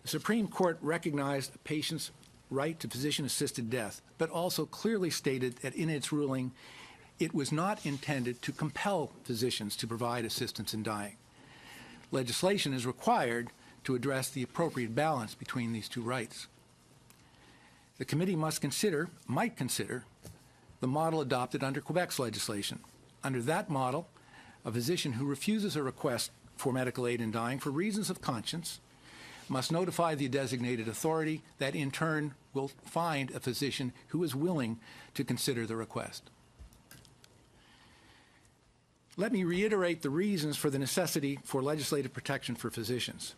The Supreme Court recognized a patient's right to physician-assisted death, but also clearly stated that in its ruling, it was not intended to compel physicians to provide assistance in dying. Legislation is required to address the appropriate balance between these two rights. The committee might consider the model adopted under Quebec's legislation. Under that model, a physician who refuses a request for medical aid in dying for reasons of conscience must notify the designated authority that in turn will find a physician who is willing to consider the request. Let me reiterate the reasons for the necessity for legislative protection for physicians.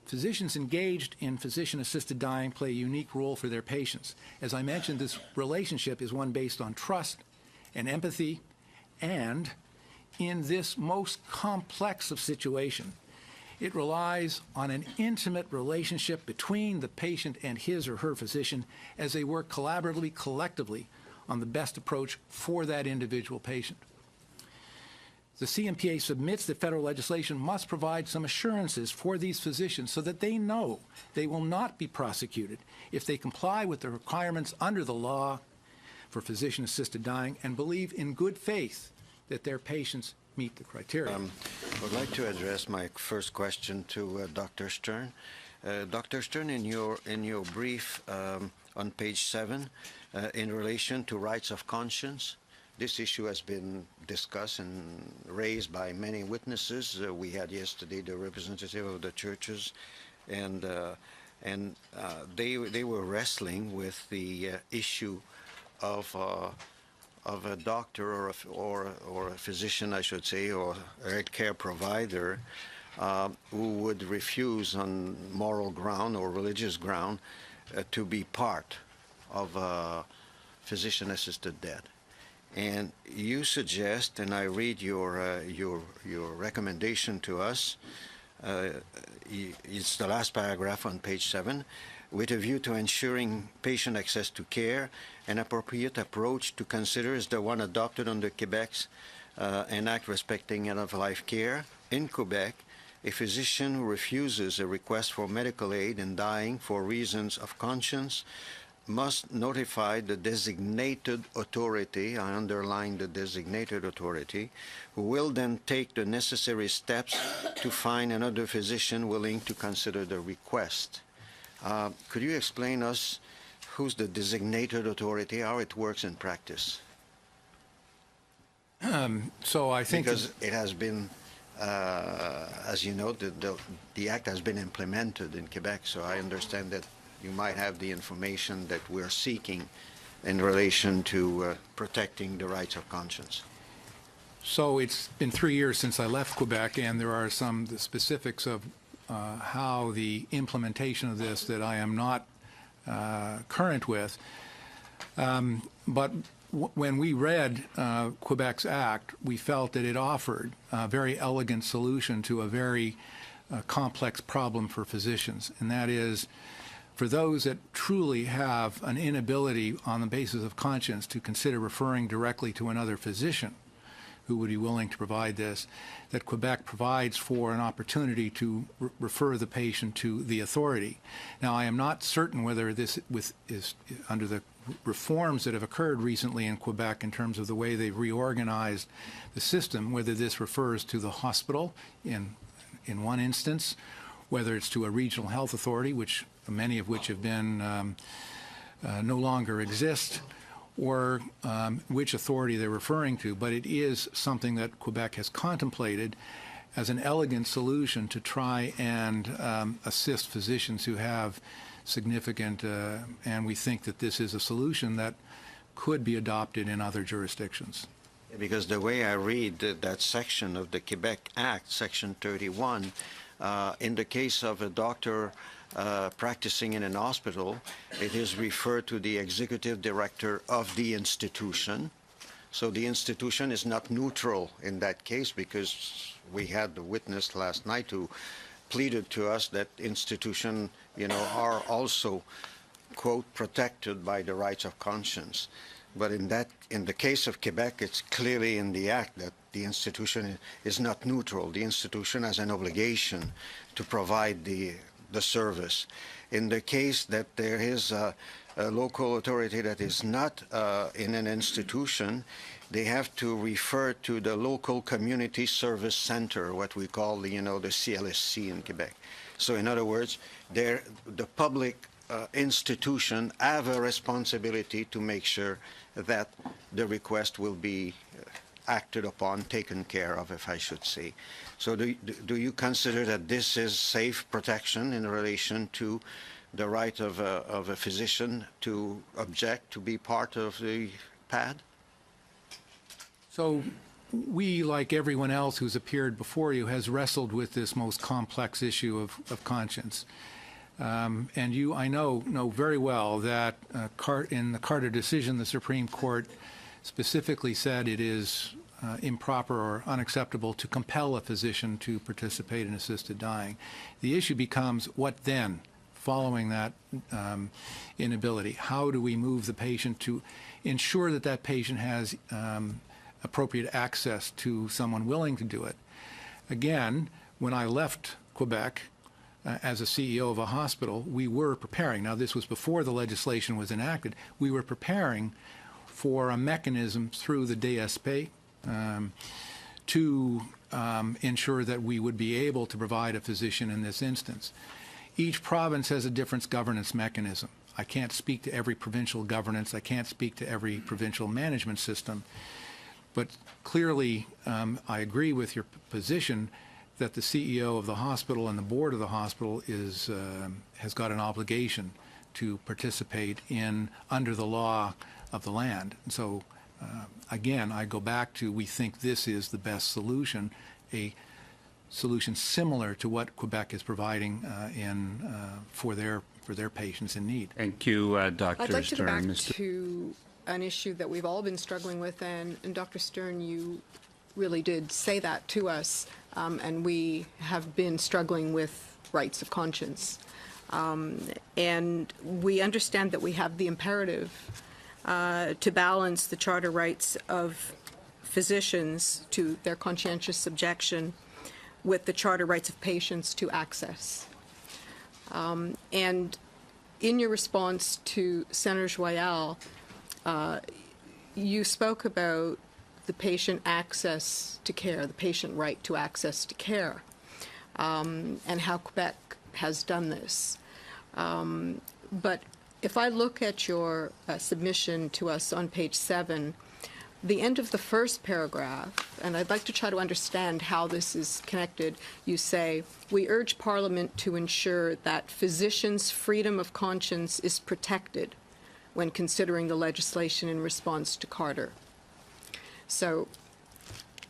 Physicians engaged in physician-assisted dying play a unique role for their patients. As I mentioned, this relationship is one based on trust and empathy, and in this most complex of situations, it relies on an intimate relationship between the patient and his or her physician as they work collaboratively, collectively, on the best approach for that individual patient. The CMPA submits that federal legislation must provide some assurances for these physicians so that they know they will not be prosecuted if they comply with the requirements under the law for physician-assisted dying and believe in good faith that their patients meet the criteria. I would like to address my first question to Dr. Stern. Dr. Stern, in your brief on page 7, in relation to rights of conscience, this issue has been discussed and raised by many witnesses. We had yesterday the representative of the churches, and they were wrestling with the issue of a doctor or a physician, I should say, or a health care provider who would refuse on moral ground or religious ground to be part of a physician-assisted death. And you suggest, and I read your recommendation to us, it's the last paragraph on page 7, with a view to ensuring patient access to care, an appropriate approach to consider is the one adopted under Quebec's an act respecting end-of-life care. In Quebec, a physician who refuses a request for medical aid in dying for reasons of conscience must notify the designated authority, I underline the designated authority, who will then take the necessary steps to find another physician willing to consider the request. Could you explain us who's the designated authority, how it works in practice? So I think because it has been, as you know, the act has been implemented in Quebec, so I understand that you might have the information that we're seeking in relation to protecting the rights of conscience. So it's been 3 years since I left Quebec, and there are some the specifics of how the implementation of this that I am not current with. But when we read Quebec's act, we felt that it offered a very elegant solution to a very complex problem for physicians, and that is for those that truly have an inability on the basis of conscience to consider referring directly to another physician who would be willing to provide this, that Quebec provides for an opportunity to refer the patient to the authority. Now, I am not certain whether this is under the reforms that have occurred recently in Quebec in terms of the way they've reorganized the system, whether this refers to the hospital in one instance, whether it's to a regional health authority, which many of which have been no longer exist, or which authority they're referring to. But it is something that Quebec has contemplated as an elegant solution to try and assist physicians who have significant, and we think that this is a solution that could be adopted in other jurisdictions. Because the way I read that section of the Quebec Act, section 31, in the case of a doctor practicing in an hospital, it is referred to the executive director of the institution. So the institution is not neutral in that case, because we had the witness last night who pleaded to us that institutions, are also, quote, protected by the rights of conscience. But in the case of Quebec, it's clearly in the act that the institution is not neutral. The institution has an obligation to provide the the service. In the case that there is a local authority that is not in an institution, they have to refer to the local community service center, what we call the CLSC in Quebec. So in other words, the public institution have a responsibility to make sure that the request will be acted upon, taken care of, if I should say. So do you consider that this is safe protection in relation to the right of a physician to object to be part of the PAD? So we, like everyone else who's appeared before you, has wrestled with this most complex issue of conscience. And you, I know very well that in the Carter decision, the Supreme Court specifically said it is improper or unacceptable to compel a physician to participate in assisted dying. The issue becomes, what then, following that inability? How do we move the patient to ensure that that patient has appropriate access to someone willing to do it? Again, when I left Quebec as a CEO of a hospital, we were preparing. Now, this was before the legislation was enacted. We were preparing for a mechanism through the DSP to ensure that we would be able to provide a physician in this instance. Each province has a different governance mechanism. I can't speak to every provincial governance. I can't speak to every provincial management system. But clearly, I agree with your position that the CEO of the hospital and the board of the hospital has got an obligation to participate under the law of the land. And so, again, I go back to, we think this is the best solution, a solution similar to what Quebec is providing for their patients in need. Thank you, Dr. Stern. I'd like to go back to an issue that we've all been struggling with, and Dr. Stern, you really did say that to us, and we have been struggling with rights of conscience. And we understand that we have the imperative to balance the charter rights of physicians to their conscientious subjection with the charter rights of patients to access. And in your response to Senator Joyal, you spoke about the patient access to care, the patient right to access to care, and how Quebec has done this. But if I look at your submission to us on page 7, the end of the first paragraph, and I'd like to try to understand how this is connected, you say, "We urge Parliament to ensure that physicians' freedom of conscience is protected when considering the legislation in response to Carter." So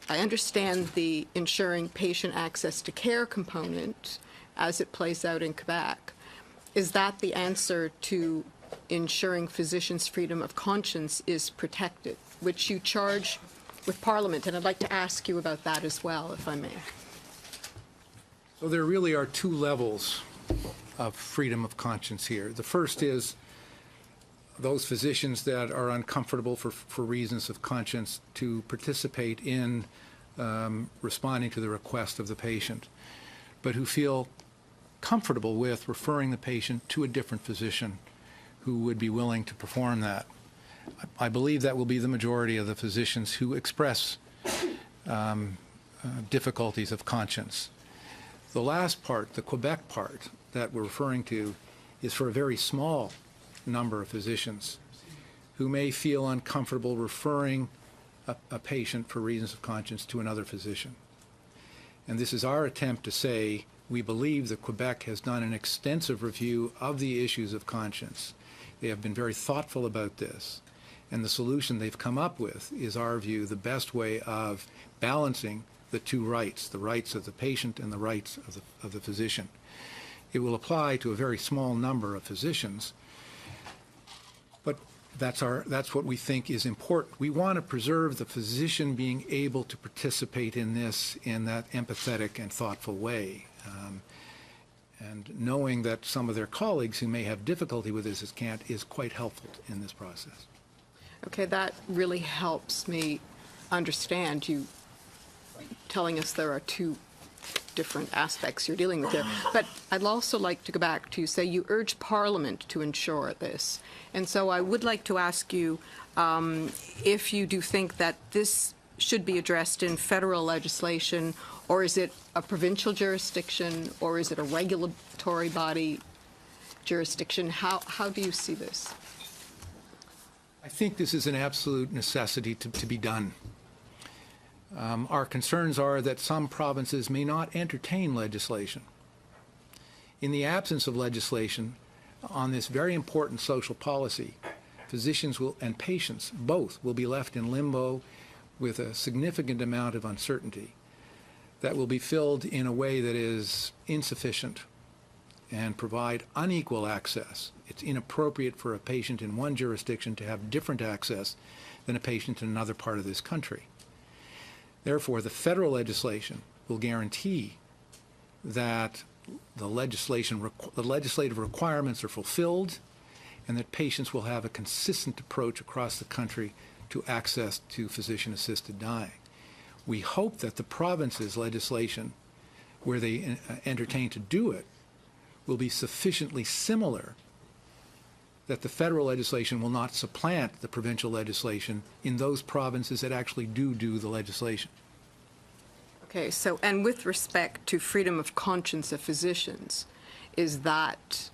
I understand the ensuring patient access to care component as it plays out in Quebec. Is that the answer to ensuring physicians' freedom of conscience is protected, which you charge with Parliament? And I'd like to ask you about that as well, if I may. So there really are two levels of freedom of conscience here. The first is those physicians that are uncomfortable for reasons of conscience to participate in responding to the request of the patient, but who feel comfortable with referring the patient to a different physician who would be willing to perform that. I believe that will be the majority of the physicians who express difficulties of conscience. The last part, the Quebec part that we're referring to, is for a very small number of physicians who may feel uncomfortable referring a patient for reasons of conscience to another physician. And this is our attempt to say we believe that Quebec has done an extensive review of the issues of conscience. They have been very thoughtful about this. And the solution they've come up with is, our view, the best way of balancing the two rights, the rights of the patient and the rights of the physician. It will apply to a very small number of physicians, but that's what we think is important. We want to preserve the physician being able to participate in this in that empathetic and thoughtful way. And knowing that some of their colleagues who may have difficulty with this can't is quite helpful in this process. Okay, that really helps me understand you telling us there are two different aspects you're dealing with here. But I'd also like to go back to say you urge Parliament to ensure this. And so I would like to ask you if you do think that this should be addressed in federal legislation, or is it a provincial jurisdiction, or is it a regulatory body jurisdiction? How do you see this? I think this is an absolute necessity to be done. Our concerns are that some provinces may not entertain legislation. In the absence of legislation on this very important social policy, physicians and patients both will be left in limbo with a significant amount of uncertainty that will be filled in a way that is insufficient and provide unequal access. It's inappropriate for a patient in one jurisdiction to have different access than a patient in another part of this country. Therefore, the federal legislation will guarantee that the legislative requirements are fulfilled and that patients will have a consistent approach across the country to access to physician-assisted dying. We hope that the province's legislation, where they entertain to do it, will be sufficiently similar that the federal legislation will not supplant the provincial legislation in those provinces that actually do the legislation. Okay, so, and with respect to freedom of conscience of physicians, is that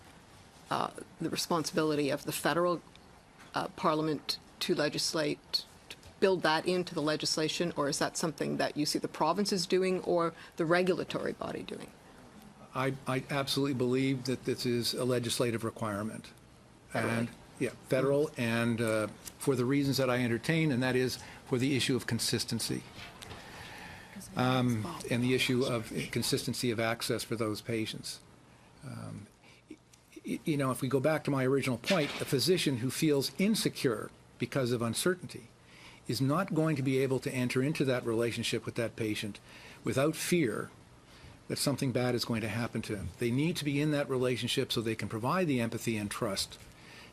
the responsibility of the federal Parliament to legislate, to build that into the legislation, or is that something that you see the provinces doing or the regulatory body doing? I absolutely believe that this is a legislative requirement. And yeah, federal, and for the reasons that I entertain, and that is for the issue of consistency. And the issue of consistency of access for those patients. You know, if we go back to my original point, a physician who feels insecure because of uncertainty is not going to be able to enter into that relationship with that patient without fear that something bad is going to happen to them. They need to be in that relationship so they can provide the empathy and trust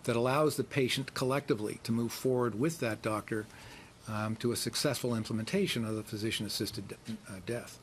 that allows the patient collectively to move forward with that doctor to a successful implementation of the physician-assisted death.